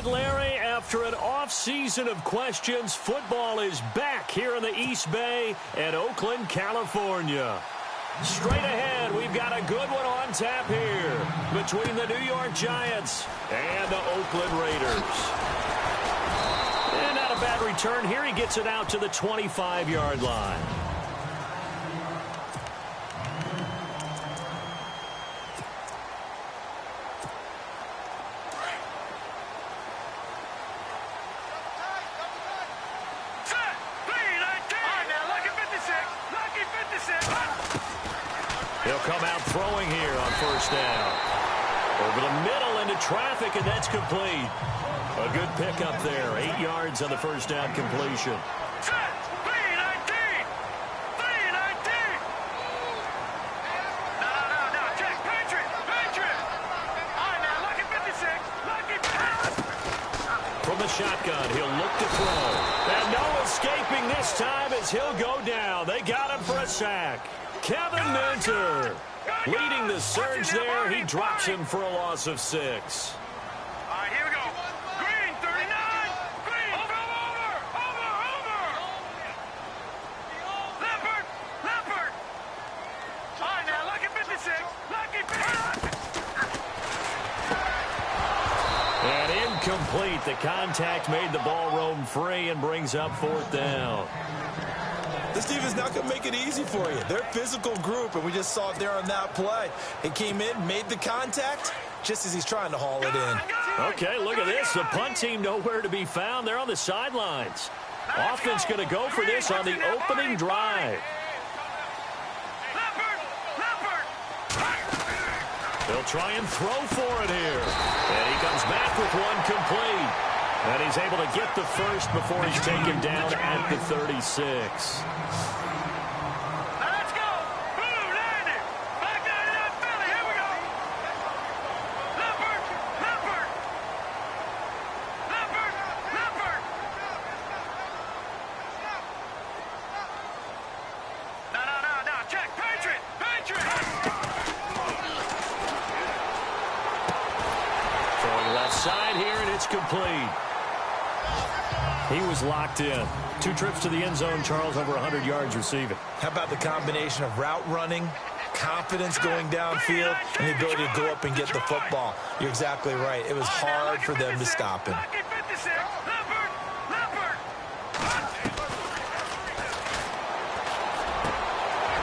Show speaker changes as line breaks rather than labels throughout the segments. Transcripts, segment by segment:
right, Larry, after an off-season of questions, football is back here in the East Bay at Oakland, California. Straight ahead, we've got a good one on tap here between the New York Giants and the Oakland Raiders. And not a bad return here. He gets it out to the 25-yard line. He'll come out throwing here on first down. Over the middle into traffic, and that's complete. A good pickup there. 8 yards on the first down completion. From the shotgun, he'll look to throw. And no escaping this time as he'll go down. They got him for a sack. Kevin Minter leading the surge there. He drops him for a loss of 6.
All right, here we go. Green, 39. Green. Over. Leopard. All right, now, lucky 56. Lucky 56.
And incomplete. The contact made the ball roam free and brings up 4th down.
This team is not going to make it easy for you. They're a physical group, and we just saw it there on that play. He came in, made the contact, just as he's trying to haul it in.
Okay, look at this. The punt team nowhere to be found. They're on the sidelines. Offense going to go for this on the opening drive. They'll try and throw for it here. And he comes back with one complete. And he's able to get the first before he's taken down at the 36.
Let's go. Boom, landed. Back down to that Philly. Here we go. Leopard. No. Check. Patriot.
Throwing left side here, and it's complete. He was locked in. 2 trips to the end zone, Charles, over 100 yards receiving.
How about the combination of route running, confidence going downfield, and the ability to go up and get the football? You're exactly right. It was hard for them to stop him.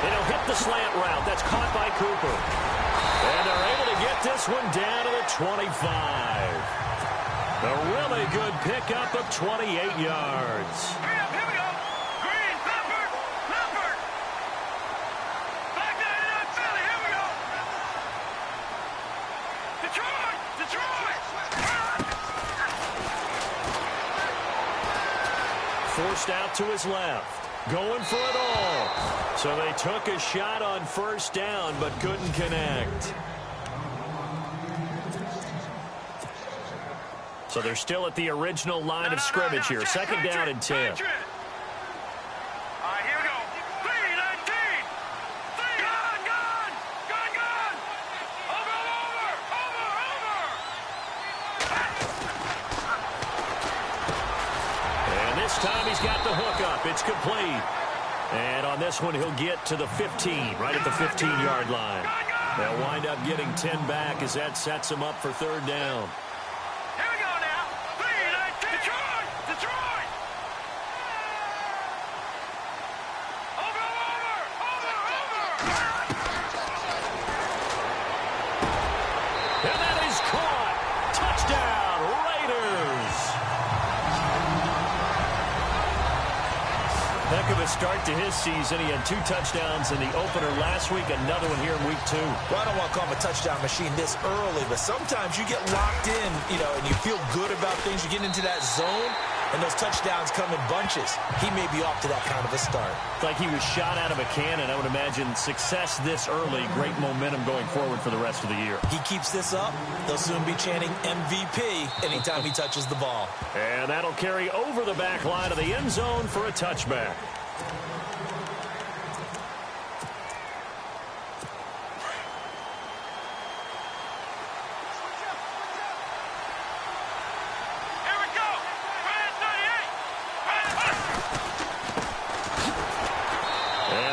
And he'll hit the slant route. That's caught by Cooper. And they're able to get this one down to the 25. A really good pickup of 28 yards.
Here we go. Green, Leopard. Back down to that Philly. Here we go. Detroit.
Forced out to his left. Going for it all. So they took a shot on first down, but couldn't connect. So they're still at the original line of scrimmage here. Second down and 10.
All right, here we go. 3-19. Gone. Over.
And this time he's got the hook up. It's complete. And on this one, he'll get to the 15, right at the 15-yard line. They'll wind up getting 10 back as that sets him up for third down. Heck of a start to his season. He had 2 touchdowns in the opener last week, another one here in week 2.
Well, I don't want to call him a touchdown machine this early, but sometimes you get locked in, and you feel good about things. You get into that zone, and those touchdowns come in bunches. He may be off to that kind of a start.
It's like he was shot out of a cannon. I would imagine success this early, great momentum going forward for the rest of the year.
He keeps this up, they'll soon be chanting MVP anytime he touches the ball.
And that'll carry over the back line of the end zone for a touchback.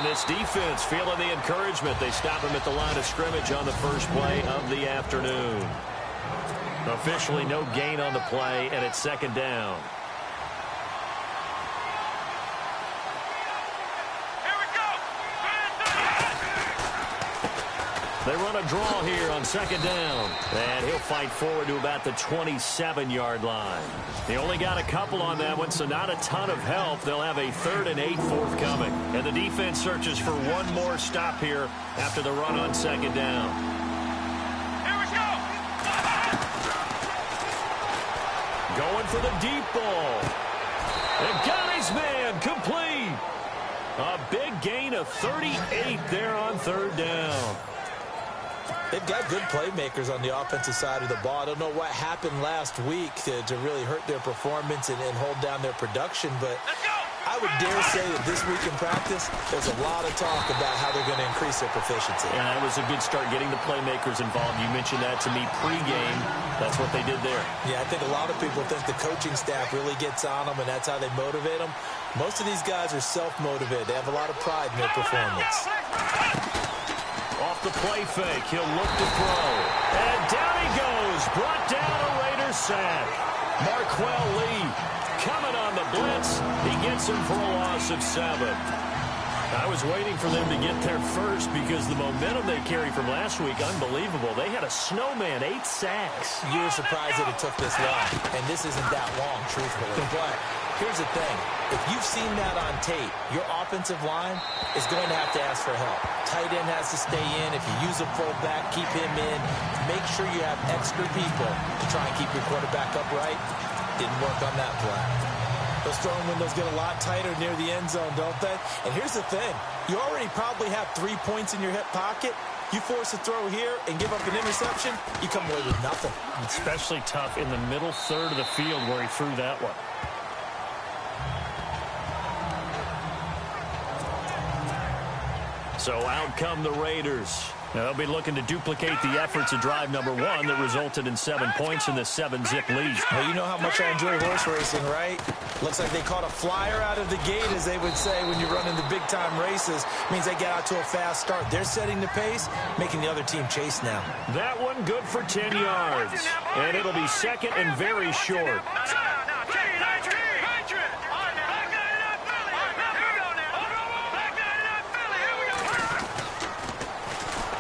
this defense feeling the encouragement. They stop him at the line of scrimmage on the first play of the afternoon. Officially no gain on the play, and it's second down. They run a draw here on second down. And he'll fight forward to about the 27-yard line. They only got a couple on that one, so not a ton of help. They'll have a 3rd and 8 forthcoming. And the defense searches for one more stop here after the run on second down.
Here we go.
Going for the deep ball. And got his man complete. A big gain of 38 there on third down.
They've got good playmakers on the offensive side of the ball. I don't know what happened last week to really hurt their performance and hold down their production, but I would dare say that this week in practice, there's a lot of talk about how they're going to increase their proficiency.
Yeah, that was a good start getting the playmakers involved. You mentioned that to me pregame. That's what they did there.
Yeah, I think a lot of people think the coaching staff really gets on them, and that's how they motivate them. Most of these guys are self-motivated. They have a lot of pride in their performance.
Off the play fake, he'll look to throw. And down he goes, brought down a Raiders sack. Marquell Lee coming on the blitz. He gets him for a loss of 7. I was waiting for them to get there first because the momentum they carry from last week, unbelievable. They had a snowman, 8 sacks.
You were surprised that it took this long, and this isn't that long, truthfully. But here's the thing. If you've seen that on tape, your offensive line is going to have to ask for help. Tight end has to stay in. If you use a fullback, keep him in. Make sure you have extra people to try and keep your quarterback upright. Didn't work on that play. Those throwing windows get a lot tighter near the end zone, don't they? And here's the thing. You already probably have 3 points in your hip pocket. You force a throw here and give up an interception, you come away with nothing.
Especially tough in the middle third of the field where he threw that one. So out come the Raiders. They'll be looking to duplicate the efforts of drive number 1 that resulted in 7 points in the 7-zip lead.
Well, you know how much I enjoy horse racing, right? Looks like they caught a flyer out of the gate, as they would say when you're running the big-time races. Means they get out to a fast start. They're setting the pace, making the other team chase now.
That one good for 10 yards. And it'll be second and very short.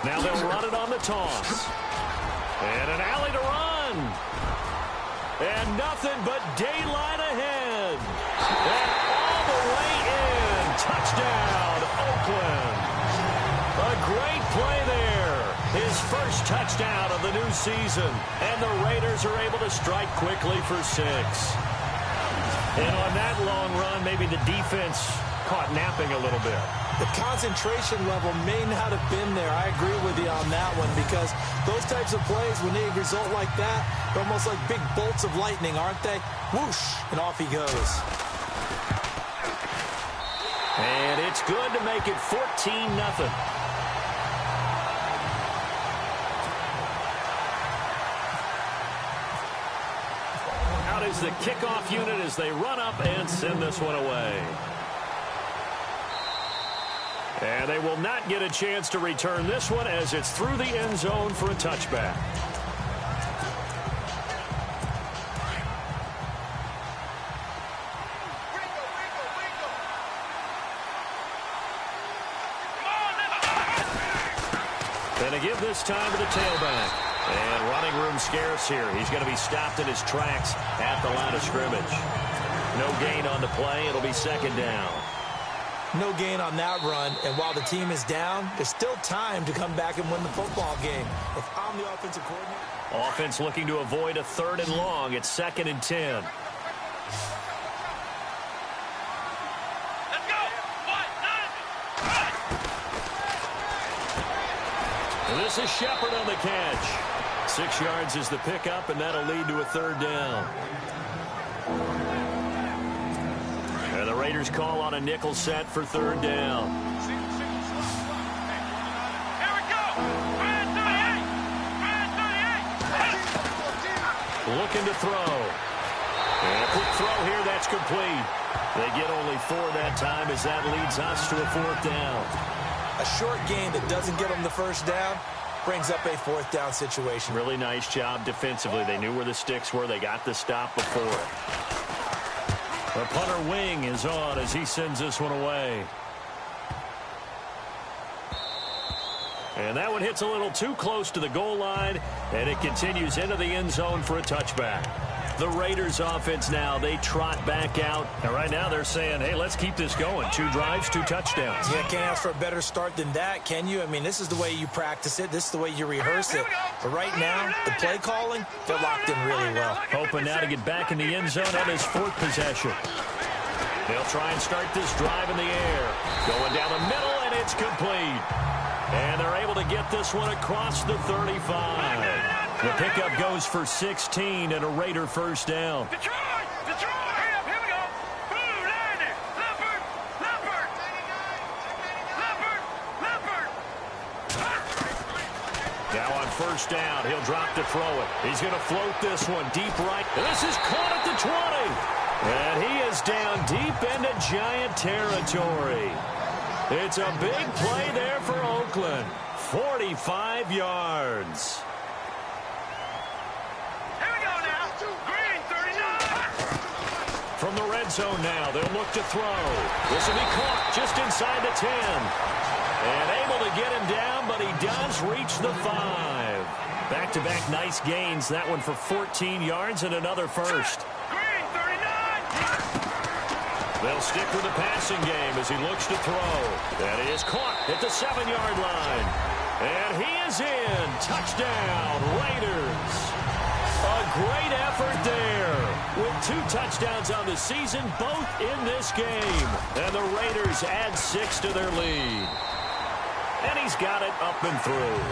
Now they'll run it on the toss. And an alley to run. And nothing but daylight ahead. And all the way in. Touchdown, Oakland. A great play there. His first touchdown of the new season. And the Raiders are able to strike quickly for 6. And on that long run, maybe the defense caught napping a little bit.
The concentration level may not have been there. I agree with you on that one, because those types of plays, when they result like that, they're almost like big bolts of lightning, aren't they? Whoosh, and off he goes.
And it's good to make it 14-0. Out is the kickoff unit as they run up and send this one away. And they will not get a chance to return this one as it's through the end zone for a touchback. And a give this time to the tailback. And running room scarce here. He's going to be stopped in his tracks at the line of scrimmage. No gain on the play. It'll be second down.
No gain on that run, and while the team is down, there's still time to come back and win the football game. If I'm the offensive coordinator...
Offense looking to avoid a 3rd and long. It's 2nd and 10.
Let's go. 1, 9.
And this is Shepard on the catch. 6 yards is the pickup, and that'll lead to a 3rd down. And the Raiders call on a nickel set for 3rd down.
Here we go. Red 38. Red 38.
Looking to throw. And a quick throw here, that's complete. They get only 4 that time as that leads us to a 4th down.
A short game that doesn't get them the first down brings up a 4th down situation.
Really nice job defensively. They knew where the sticks were. They got the stop before it. The punter wing is on as he sends this one away. And that one hits a little too close to the goal line, and it continues into the end zone for a touchback. The Raiders offense now, they trot back out. And right now they're saying, hey, let's keep this going. 2 drives, 2 touchdowns.
Yeah, can't ask for a better start than that, can you? I mean, this is the way you practice it. This is the way you rehearse it. But right now, the play calling, they're locked in really well.
Hoping now to get back in the end zone on his 4th possession. They'll try and start this drive in the air. Going down the middle, and it's complete. And they're able to get this one across the 35. The pickup goes for 16 and a Raider first down.
Detroit! Hurry up, here we go. Blue, line it. Leopard.
Now on first down, he'll drop to throw it. He's going to float this one deep right. This is caught at the 20. And he is down deep into Giant territory. It's a big play there for Oakland. 45 yards.
Here we go now. Green, 39.
From the red zone now, they'll look to throw. This will be caught just inside the 10. And able to get him down, but he does reach the 5. Back-to-back nice gains. That one for 14 yards and another first.
Green, 39.
They'll stick with the passing game as he looks to throw. That is caught at the 7-yard line. And he is in. Touchdown, Raiders. A great effort there. With 2 touchdowns on the season, both in this game. And the Raiders add 6 to their lead. And he's got it up and through.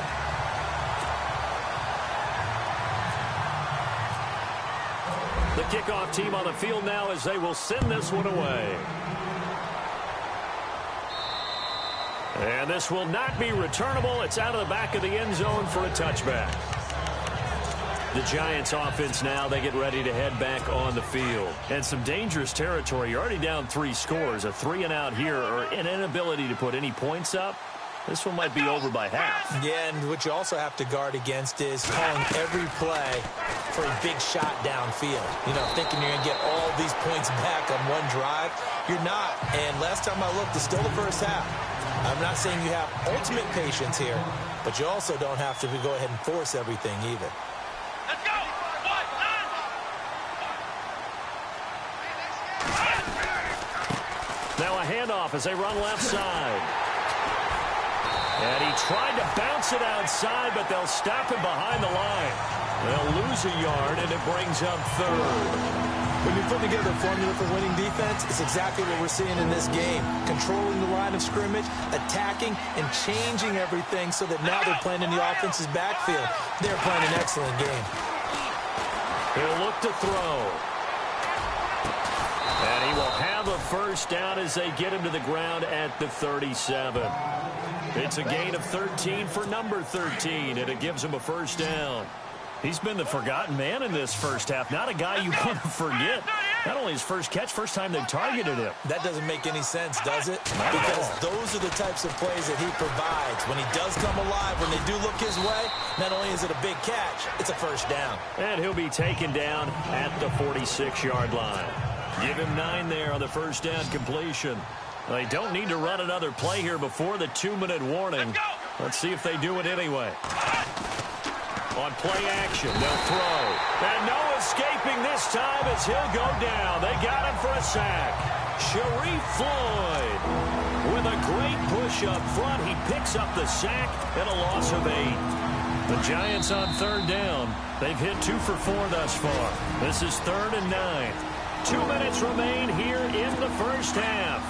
The kickoff team on the field now as they will send this one away. And this will not be returnable. It's out of the back of the end zone for a touchback. The Giants offense now, they get ready to head back on the field. And some dangerous territory. You're already down 3 scores. A 3-and-out here or an inability to put any points up. This one might be over by half.
Yeah, and what you also have to guard against is calling every play for a big shot downfield. You know, thinking you're going to get all these points back on one drive. You're not. And last time I looked, it's still the first half. I'm not saying you have ultimate patience here, but you also don't have to go ahead and force everything either.
Let's go.
Now a handoff as they run left side. And he tried to bounce it outside, but they'll stop him behind the line. They'll lose a yard, and it brings up 3rd.
When you put together a formula for winning defense, it's exactly what we're seeing in this game. Controlling the line of scrimmage, attacking, and changing everything so that now they're playing in the offense's backfield. They're playing an excellent game.
He'll look to throw. And he will have a first down as they get him to the ground at the 37. It's a gain of 13 for number 13, and it gives him a first down. He's been the forgotten man in this first half. Not a guy you want to forget. Not only his first catch, first time they targeted him.
That doesn't make any sense, does it?
Not
because those are the types of plays that he provides. When he does come alive, when they do look his way, not only is it a big catch, it's a first down.
And he'll be taken down at the 46-yard line. Give him 9 there on the first down completion. They don't need to run another play here before the 2-minute warning. Let's see if they do it anyway. On play action, they'll throw. And no escaping this time as he'll go down. They got him for a sack. Sharif Floyd with a great push up front. He picks up the sack and a loss of 8. The Giants on 3rd down. They've hit 2 for 4 thus far. This is 3rd and 9. 2 minutes remain here in the first half.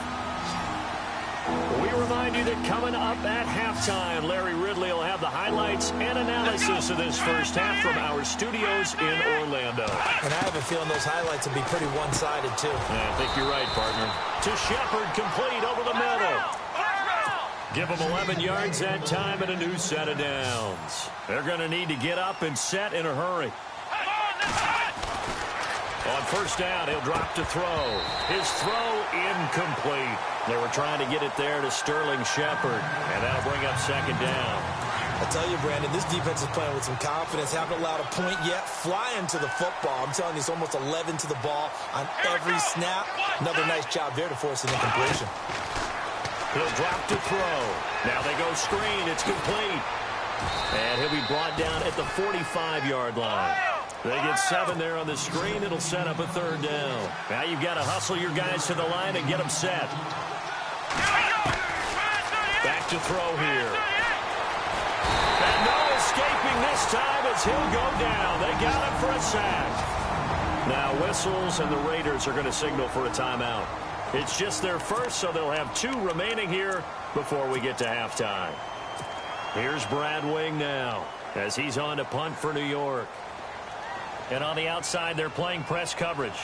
We remind you that coming up at halftime, Larry Ridley will have the highlights and analysis of this first half from our studios in Orlando.
And I have a feeling those highlights will be pretty one-sided, too.
I think you're right, partner. To Shepard, complete over the middle. Give them 11 yards that time and a new set of downs. They're going to need to get up and set in a hurry. On first down. He'll drop to throw. His throw incomplete. They were trying to get it there to Sterling Shepard, and that'll bring up second down.
I tell you, Brandon, this defense is playing with some confidence. Haven't allowed a point yet. Flying to the football. I'm telling you, it's almost 11 to the ball on every snap. Another nice job there to force an incompletion.
He'll drop to throw. Now they go screen. It's complete. And he'll be brought down at the 45-yard line. They get 7 there on the screen. It'll set up a third down. Now you've got to hustle your guys to the line and get them set. Back to throw here. And no escaping this time as he'll go down. They got him for a sack. Now whistles, and the Raiders are going to signal for a timeout. It's just their first, so they'll have 2 remaining here before we get to halftime. Here's Brad Wing now as he's on to punt for New York. And on the outside, they're playing press coverage.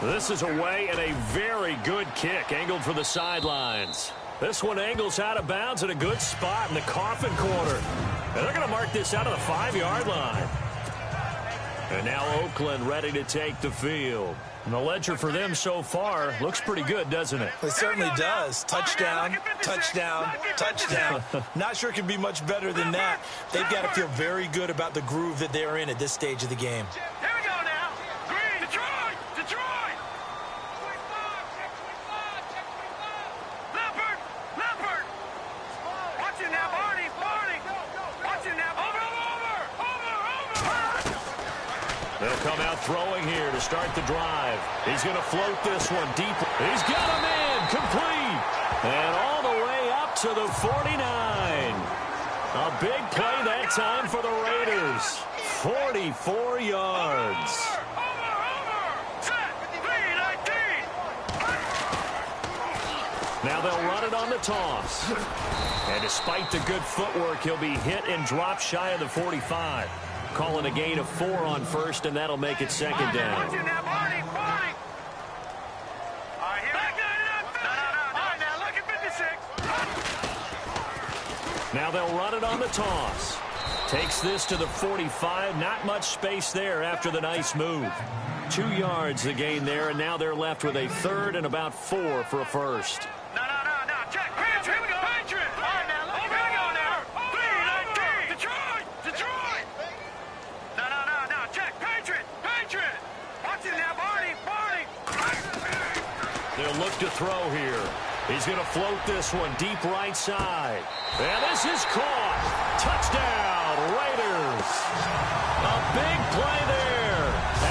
This is away, and a very good kick angled for the sidelines. This one angles out of bounds at a good spot in the coffin corner. And they're going to mark this out of the 5-yard line. And now Oakland ready to take the field. And the ledger for them so far looks pretty good, doesn't it?
It certainly does. Touchdown, touchdown, touchdown. Not sure it can be much better than that. They've got to feel very good about the groove that they're in at this stage of the game.
Here we go now. Green, Detroit, Detroit. Leopard, Leopard. Watch it now, Barney, Barney. Watch it now. Over.
They'll come out throwing here to start the drive. He's going to float this one deep. He's got a man complete. And all the way up to the 49. A big play that time for the Raiders. 44 yards.
Set, 3-19.
Now they'll run it on the toss. And despite the good footwork, he'll be hit and drop shy of the 45. Calling a gain of 4 on first, and that'll make it second down.
Watch it now, Barney, Barney. All right, here we go. No, now look at 56.
Now they'll run it on the toss. Takes this to the 45. Not much space there after the nice move. 2 yards the gain there, and now they're left with a third and about 4 for a first.
No. Check. Patriot. Here we go. Patriot. All right, now look. Here we go now. 3-19. Detroit. No. Check. Patriot. Watch it now, Barney.
They'll look to throw here. He's going to float this one deep right side. And this is caught. Touchdown, Raiders. A big play there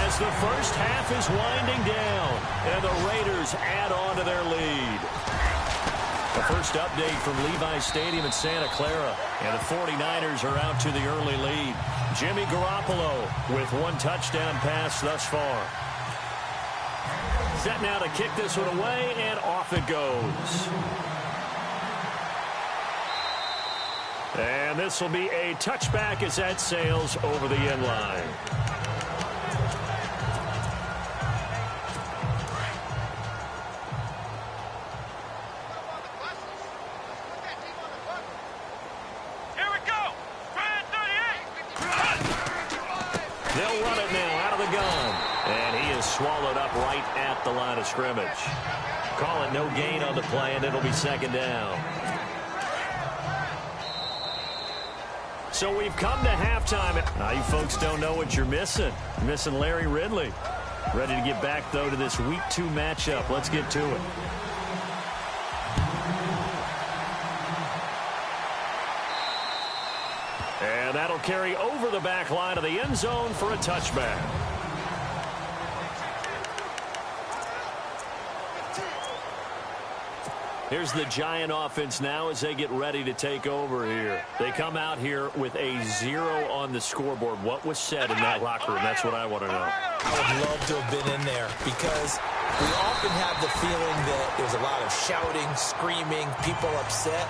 as the first half is winding down. And the Raiders add on to their lead. The first update from Levi Stadium in Santa Clara. And the 49ers are out to the early lead. Jimmy Garoppolo with 1 touchdown pass thus far. Set now to kick this one away, and off it goes. And this will be a touchback as that sails over the end line.
Here we go. Brad 38.
They'll run it now out of the gun. And he is swallowed up right at the line of scrimmage. Call it no gain on the play, and it'll be second down. So we've come to halftime. Now you folks don't know what you're missing. You're missing Larry Ridley. Ready to get back, though, to this Week 2 matchup. Let's get to it. And that'll carry over the back line of the end zone for a touchback. Here's the Giant offense now as they get ready to take over here. They come out here with a 0 on the scoreboard. What was said in that locker room? That's what I want to know.
I would love to have been in there because we often have the feeling that there's a lot of shouting, screaming, people upset.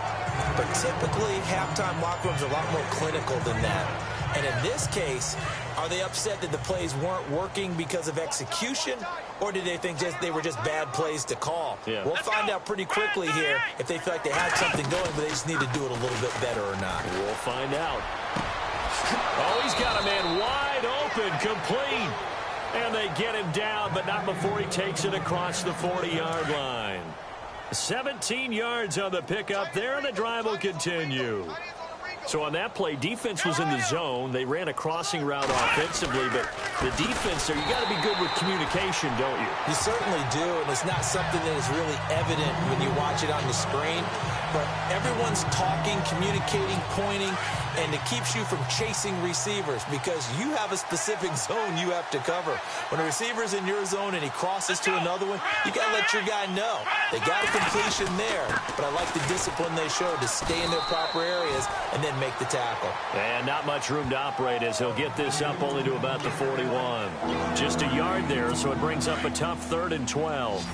But typically, halftime locker rooms are a lot more clinical than that. And in this case, are they upset that the plays weren't working because of execution, or did they think they were just bad plays to call?
Yeah.
We'll find out pretty quickly here if they feel like they had something going, but they just need to do it a little bit better or not.
We'll find out. Oh, he's got a man wide open, complete. And they get him down, but not before he takes it across the 40-yard line. 17 yards on the pickup there, and the drive will continue. So on that play, defense was in the zone. They ran a crossing route offensively, but the defense there, you got to be good with communication, don't you?
You certainly do, and it's not something that is really evident when you watch it on the screen. But everyone's talking, communicating, pointing, and it keeps you from chasing receivers because you have a specific zone you have to cover. When a receiver's in your zone and he crosses to another one, you got to let your guy know. They got a completion there, but I like the discipline they showed to stay in their proper areas and then make the tackle.
And not much room to operate as he'll get this up only to about the 41. Just a yard there, so it brings up a tough 3rd and 12.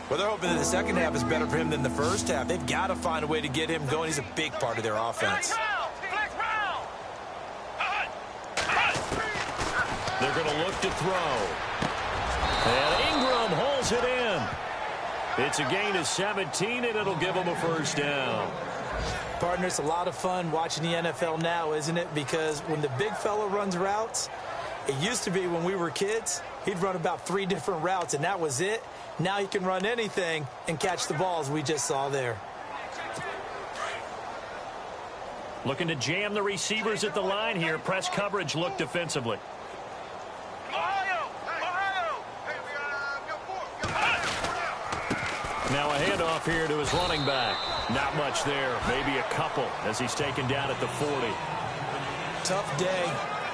Well, they're hoping that the second half is better for him than the first half. They've got to find a way to get him going. He's a big part of their offense.
They're going to look to throw. And Ingram holds it in. It's a gain of 17, and it'll give them a first down.
Partner, it's a lot of fun watching the NFL now, isn't it? Because when the big fella runs routes, it used to be when we were kids, he'd run about 3 different routes, and that was it. Now he can run anything and catch the balls we just saw there.
Looking to jam the receivers at the line here. Press coverage look defensively. Now a handoff here to his running back. Not much there. Maybe a couple as he's taken down at the 40.
Tough day.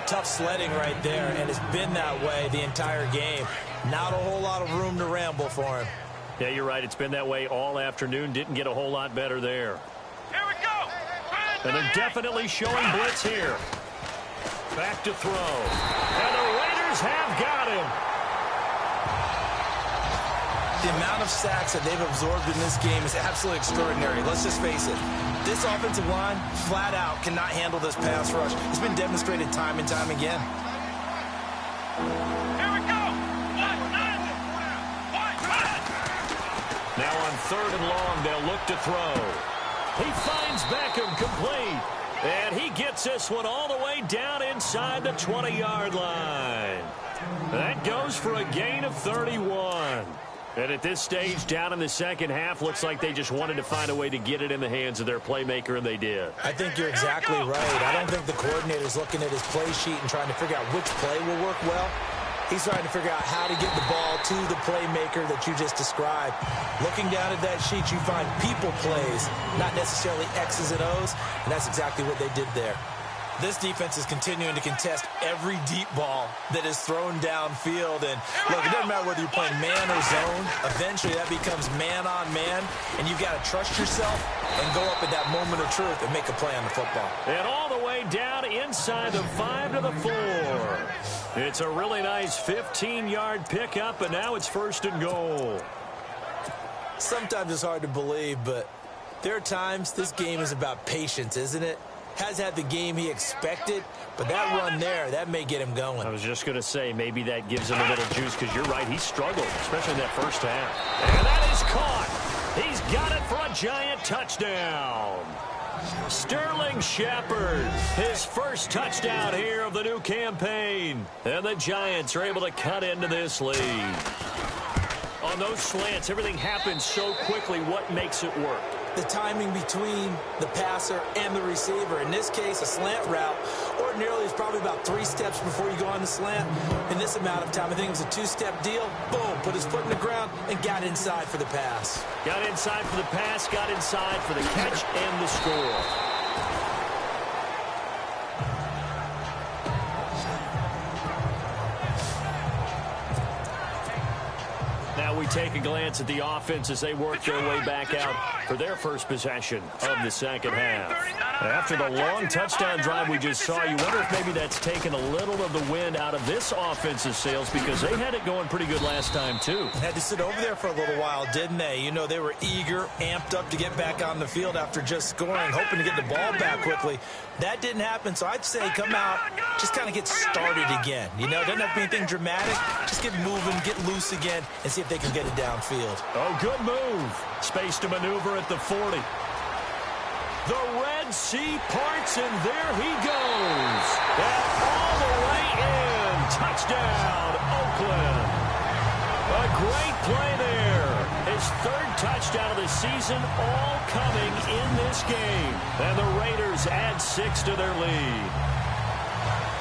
Tough sledding right there, and it's been that way the entire game. Not a whole lot of room to ramble for him.
Yeah, you're right. It's been that way all afternoon. Didn't get a whole lot better there.
Here we go.
And they're definitely showing blitz here. Back to throw. And the Raiders have got him.
The amount of sacks that they've absorbed in this game is absolutely extraordinary. Let's just face it. This offensive line, flat out, cannot handle this pass rush. It's been demonstrated time and time again.
Here we go.
Now on 3rd and long, they'll look to throw. He finds Beckham complete. And he gets this one all the way down inside the 20-yard line. That goes for a gain of 31. And at this stage, down in the second half, looks like they just wanted to find a way to get it in the hands of their playmaker, and they did.
I think you're exactly right. I don't think the coordinator's looking at his play sheet and trying to figure out which play will work well. He's trying to figure out how to get the ball to the playmaker that you just described. Looking down at that sheet, you find people plays, not necessarily X's and O's, and that's exactly what they did there. This defense is continuing to contest every deep ball that is thrown downfield. And, look, it doesn't matter whether you're playing man or zone. Eventually, that becomes man-on-man, and you've got to trust yourself and go up at that moment of truth and make a play on the football.
And all the way down inside the 5 to the 4. It's a really nice 15-yard pickup, and now it's 1st and goal.
Sometimes it's hard to believe, but there are times this game is about patience, isn't it? Has had the game he expected, but that run there, that may get him going.
I was just going to say, maybe that gives him a little juice, because you're right, he struggled, especially in that first half. And that is caught. He's got it for a giant touchdown. Sterling Shepard, his first touchdown here of the new campaign. And the Giants are able to cut into this lead. On those slants, everything happens so quickly. What makes it work?
The timing between the passer and the receiver. In this case, a slant route ordinarily is probably about 3 steps before you go on the slant. In this amount of time, I think it was a 2-step deal. Boom, put his foot in the ground and got inside for the pass.
Got inside for the pass, got inside for the catch and the score. Now we take a glance at the offense as they work their way back out for their first possession of the second half. After the long touchdown drive we just saw, you wonder if maybe that's taken a little of the wind out of this offensive sails, because they had it going pretty good last time too.
Had to sit over there for a little while, didn't they? You know, they were eager, amped up to get back on the field after just scoring, hoping to get the ball back quickly. That didn't happen, so I'd say come out, just kind of get started again. You know, doesn't have to be anything dramatic. Just get moving, get loose again, and see if they can get it downfield.
Oh, good move. Space to maneuver at the 40. The Red Sea parts, and there he goes. And all the way in. Touchdown, Oakland. A great play there. His third touchdown of the season, all coming in this game. And the Raiders add 6 to their lead.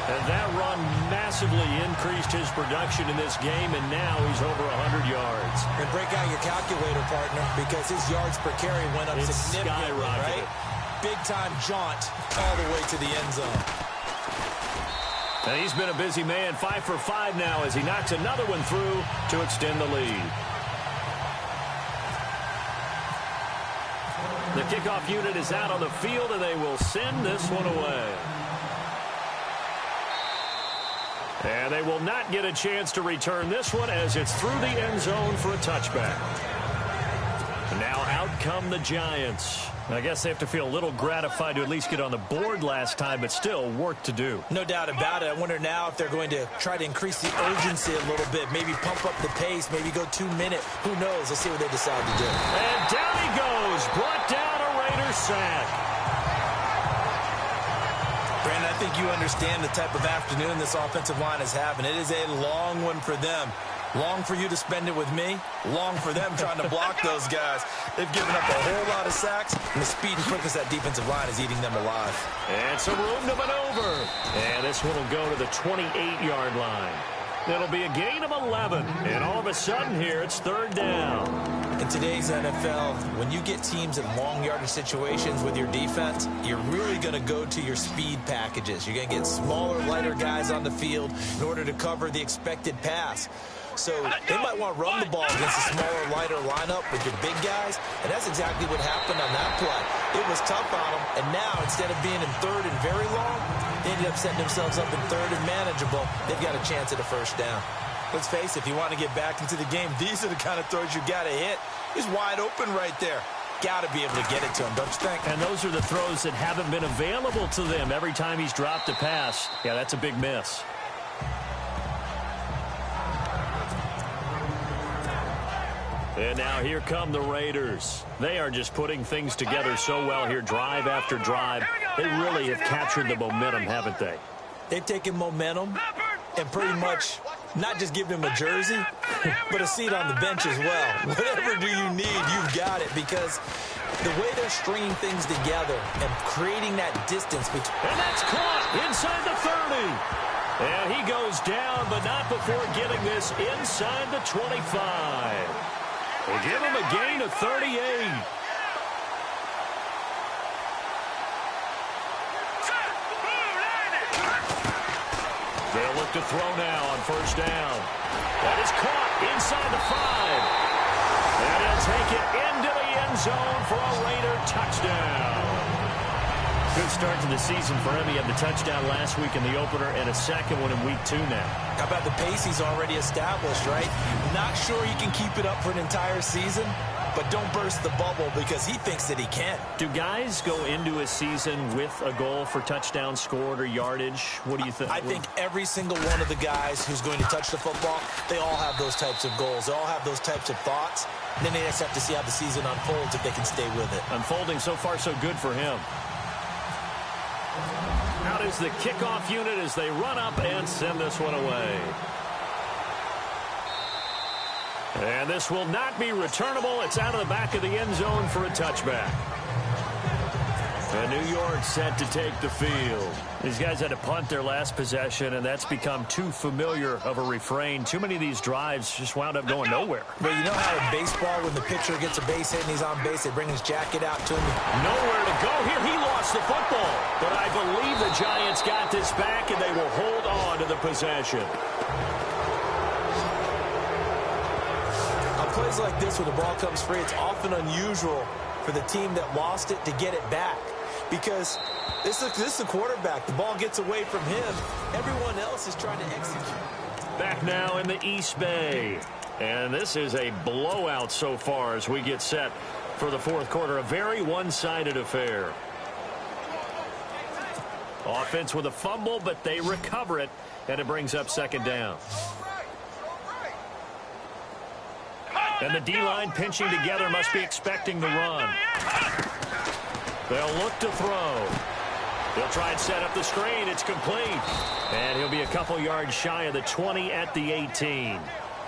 And that run massively increased his production in this game, and now he's over 100 yards.
And break out your calculator, partner, because his yards per carry went up significantly, right? Big-time jaunt all the way to the end zone.
And he's been a busy man, 5 for 5 now as he knocks another one through to extend the lead. The kickoff unit is out on the field, and they will send this one away. And they will not get a chance to return this one as it's through the end zone for a touchback. Now out come the Giants. I guess they have to feel a little gratified to at least get on the board last time, but still work to do.
No doubt about it. I wonder now if they're going to try to increase the urgency a little bit, maybe pump up the pace, maybe go 2 minute. Who knows? Let's see what they decide to do.
And down he goes. Brought down a Raider sack.
Brandon, I think you understand the type of afternoon this offensive line is having. It is a long one for them. Long for you to spend it with me. Long for them trying to block those guys. They've given up a whole lot of sacks, and the speed and quickness of that defensive line is eating them alive.
And some room to maneuver. And this one will go to the 28-yard line. It'll be a gain of 11. And all of a sudden here, it's third down.
In today's NFL, when you get teams in long yardage situations with your defense, you're really going to go to your speed packages. You're going to get smaller, lighter guys on the field in order to cover the expected pass. So they might want to run the ball against a smaller, lighter lineup with your big guys, and that's exactly what happened on that play. It was tough on them, and now instead of being in third and very long, they ended up setting themselves up in third and manageable. They've got a chance at a first down. Let's face it, if you want to get back into the game, these are the kind of throws you got to hit. He's wide open right there. Got to be able to get it to him, don't you think?
And those are the throws that haven't been available to them every time he's dropped a pass. Yeah, that's a big miss. And now here come the Raiders. They are just putting things together so well here, drive after drive. They really have captured the momentum, haven't they?
They've taken momentum and pretty much not just given him a jersey, but a seat on the bench as well. Whatever do you need, you've got it, because the way they're stringing things together and creating that distance between...
And that's caught inside the 30. And he goes down, but not before getting this inside the 25. They give him a gain of 38. They'll look to throw now on first down. That is caught inside the 5. And he'll take it into the end zone for a Raider touchdown. Good start to the season for him. He had the touchdown last week in the opener and a second one in week 2 now.
How about the pace he's already established, right? Not sure he can keep it up for an entire season, but don't burst the bubble because he thinks that he can.
Do guys go into a season with a goal for touchdowns scored or yardage? What do you think?
I think every single one of the guys who's going to touch the football, they all have those types of goals. They all have those types of thoughts. And then they just have to see how the season unfolds if they can stay with it.
Unfolding so far so good for him. Out is the kickoff unit as they run up and send this one away. And this will not be returnable. It's out of the back of the end zone for a touchback. And New York set to take the field. These guys had to punt their last possession, and that's become too familiar of a refrain. Too many of these drives just wound up going nowhere.
But you know how in baseball, when the pitcher gets a base hit and he's on base, they bring his jacket out to him?
Nowhere to go here. He lost the football. But I believe the Giants got this back, and they will hold on to the possession.
On plays like this, when the ball comes free, it's often unusual for the team that lost it to get it back. Because this is the quarterback. The ball gets away from him. Everyone else is trying to execute.
Back now in the East Bay. And this is a blowout so far as we get set for the fourth quarter. A very one-sided affair. Offense with a fumble, but they recover it, and it brings up second down. And the D-line pinching together, must be expecting the run. They'll look to throw. They'll try and set up the screen. It's complete. And he'll be a couple yards shy of the 20 at the 18.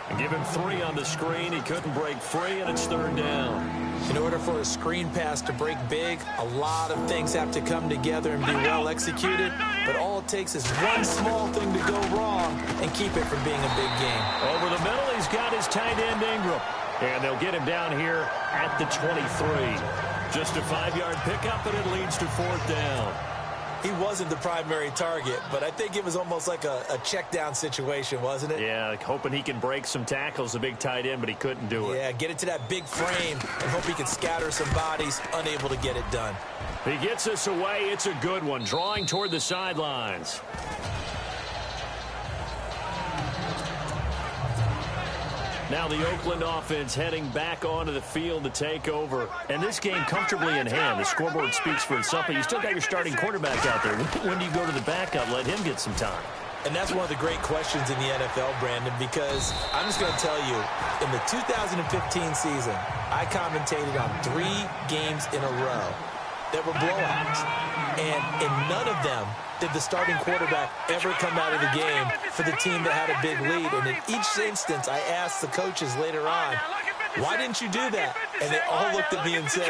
And give him 3 on the screen. He couldn't break free, and it's 3rd down.
In order for a screen pass to break big, a lot of things have to come together and be well executed. But all it takes is one small thing to go wrong and keep it from being a big game.
Over the middle, he's got his tight end Ingram. And they'll get him down here at the 23. Just a 5-yard pickup, and it leads to 4th down.
He wasn't the primary target, but I think it was almost like a check-down situation, wasn't it?
Yeah, hoping he can break some tackles, the big tight end, but he couldn't do it.
Yeah, get it to that big frame and hope he can scatter some bodies, unable to get it done.
He gets us away. It's a good one, drawing toward the sidelines. Now the Oakland offense heading back onto the field to take over. And this game comfortably in hand. The scoreboard speaks for itself, but you still got your starting quarterback out there. When do you go to the backup, let him get some time?
And that's one of the great questions in the NFL, Brandon, because I'm just going to tell you, in the 2015 season, I commentated on 3 games in a row that were blowouts. And in none of them did the starting quarterback ever come out of the game for the team that had a big lead. And in each instance, I asked the coaches later on, why didn't you do that? And they all looked at me and said,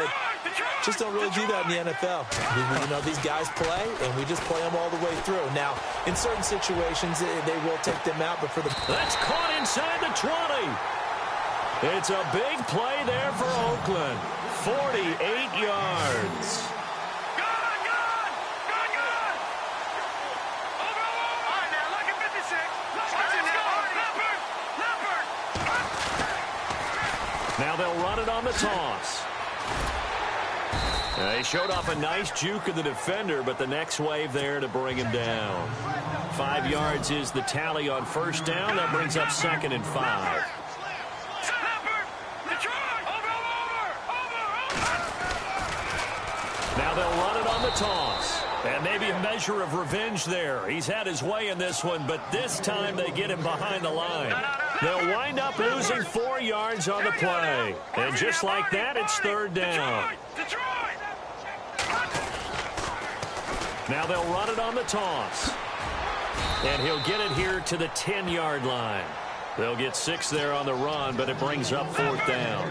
just don't really do that in the NFL. You know, these guys play, and we just play them all the way through. Now, in certain situations, they will take them out, but for the...
That's caught inside the 20. It's a big play there for Oakland. 48 yards. Now they'll run it on the toss. They showed off a nice juke of the defender, but the next wave there to bring him down. 5 yards is the tally on 1st down. That brings up 2nd and 5. Now they'll run it on the toss. And maybe a measure of revenge there. He's had his way in this one, but this time they get him behind the line. They'll wind up losing 4 yards on the play. And just like that, it's 3rd down. Now they'll run it on the toss. And he'll get it here to the 10-yard line. They'll get 6 there on the run, but it brings up 4th down.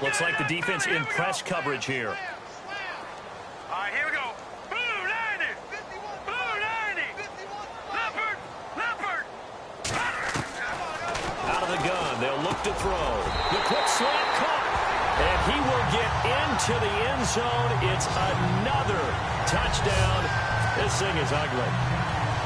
Looks like the defense in press coverage here.
All right, here we go. Blue 90. Blue 90. Leopard.
Out of the gun, they'll look to throw. The quick slant caught. And he will get into the end zone. It's another touchdown. This thing is ugly.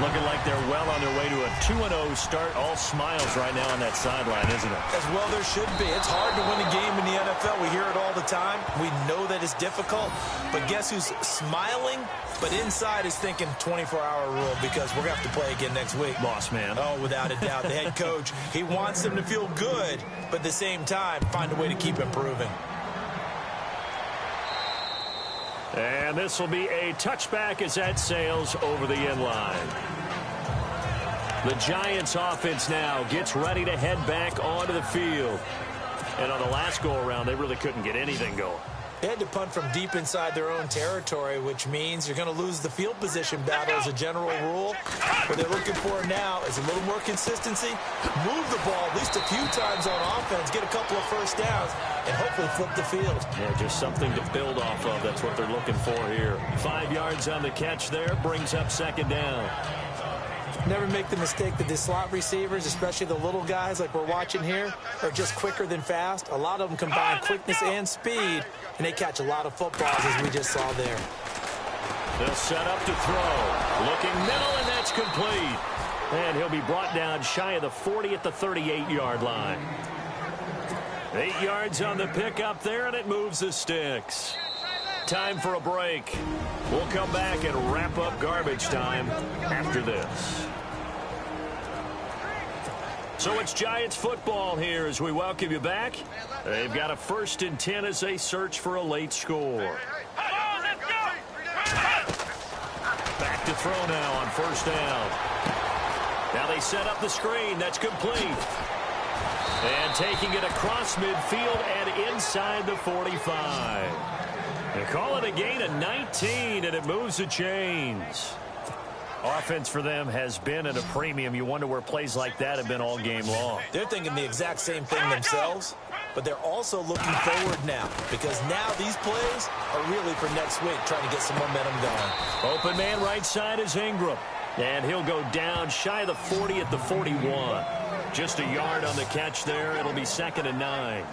Looking like they're well on their way to a 2-0 start. All smiles right now on that sideline, isn't it?
As well there should be. It's hard to win a game in the NFL. We hear it all the time. We know that it's difficult. But guess who's smiling? But inside is thinking 24-hour rule because we're going to have to play again next week.
Boss man.
Oh, without a doubt. The head coach, he wants them to feel good, but at the same time, find a way to keep improving.
And this will be a touchback as that sails over the end line. The Giants offense now gets ready to head back onto the field. And on the last go-around, they really couldn't get anything going.
They had to punt from deep inside their own territory, which means you're going to lose the field position battle as a general rule. What they're looking for now is a little more consistency, move the ball at least a few times on offense, get a couple of 1st downs, and hopefully flip the field.
Yeah, just something to build off of. That's what they're looking for here. 5 yards on the catch there, brings up 2nd down.
Never make the mistake that the slot receivers, especially the little guys like we're watching here, are just quicker than fast. A lot of them combine quickness and speed, and they catch a lot of footballs, as we just saw there.
They'll set up to throw. Looking middle, and that's complete. And he'll be brought down shy of the 40 at the 38-yard line. 8 yards on the pickup there, and it moves the sticks. Time for a break. We'll come back and wrap up garbage time after this. So it's Giants football here as we welcome you back. They've got a 1st and 10 as they search for a late score. Back to throw now on 1st down. Now they set up the screen. That's complete. And taking it across midfield and inside the 45. They call it a gain of 19, and it moves the chains. Offense for them has been at a premium. You wonder where plays like that have been all game long.
They're thinking the exact same thing themselves, but they're also looking forward now because now these plays are really for next week, trying to get some momentum going.
Open man right side is Ingram, and he'll go down shy of the 40 at the 41. Just a yard on the catch there. It'll be 2nd and 9.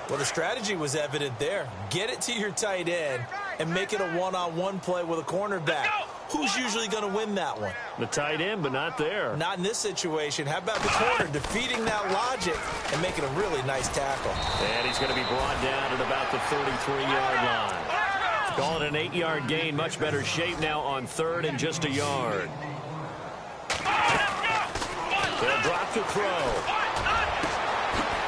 Well, the strategy was evident there. Get it to your tight end and make it a one-on-one play with a cornerback. Who's usually going to win that one?
The tight end, but not there.
Not in this situation. How about the corner defeating that logic and making a really nice tackle?
And he's going to be brought down at about the 33-yard line. Call it an 8-yard gain. Much better shape now on 3rd and just a yard. They'll drop the throw.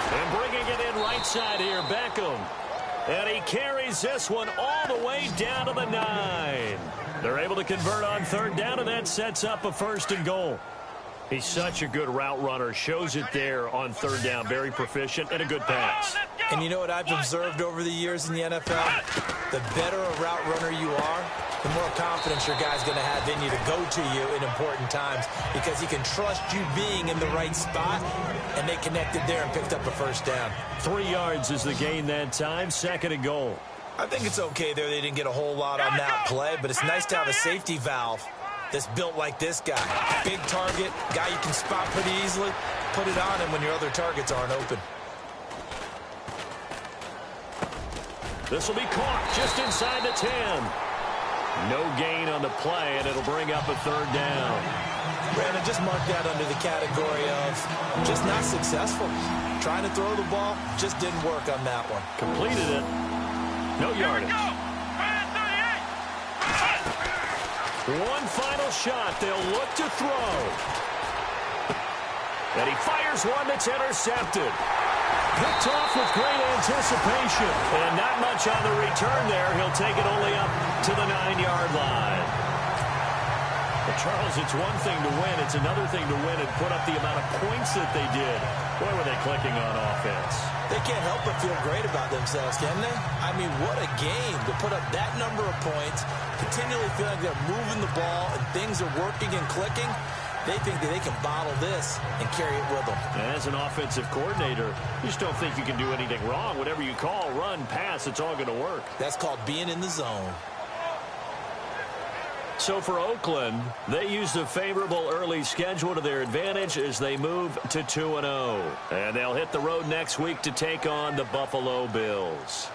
And bringing it in right side here, Beckham. And he carries this one all the way down to the 9. They're able to convert on 3rd down, and that sets up a 1st and goal. He's such a good route runner. Shows it there on 3rd down. Very proficient and a good pass.
And you know what I've observed over the years in the NFL? The better a route runner you are, the more confidence your guy's going to have in you to go to you in important times because he can trust you being in the right spot, and they connected there and picked up a 1st down.
3 yards is the gain that time. 2nd and goal.
I think it's okay there. They didn't get a whole lot on that play, but it's nice to have a safety valve that's built like this guy. Big target, guy you can spot pretty easily. Put it on him when your other targets aren't open.
This will be caught just inside the 10. No gain on the play, and it'll bring up a 3rd down.
Brandon, just mark that under the category of just not successful. Trying to throw the ball just didn't work on that one.
Completed it. No yardage. One final shot. They'll look to throw. And he fires one that's intercepted. Picked off with great anticipation. And not much on the return there. He'll take it only up to the 9-yard line. But Charles, it's one thing to win. It's another thing to win and put up the amount of points that they did. Boy, were they clicking on offense.
They can't help but feel great about themselves, can they? I mean, what a game to put up that number of points, continually feel like they're moving the ball and things are working and clicking. They think that they can bottle this and carry it with them.
As an offensive coordinator, you just don't think you can do anything wrong. Whatever you call, run, pass, it's all going to work.
That's called being in the zone.
So for Oakland, they use the favorable early schedule to their advantage as they move to 2-0. And they'll hit the road next week to take on the Buffalo Bills.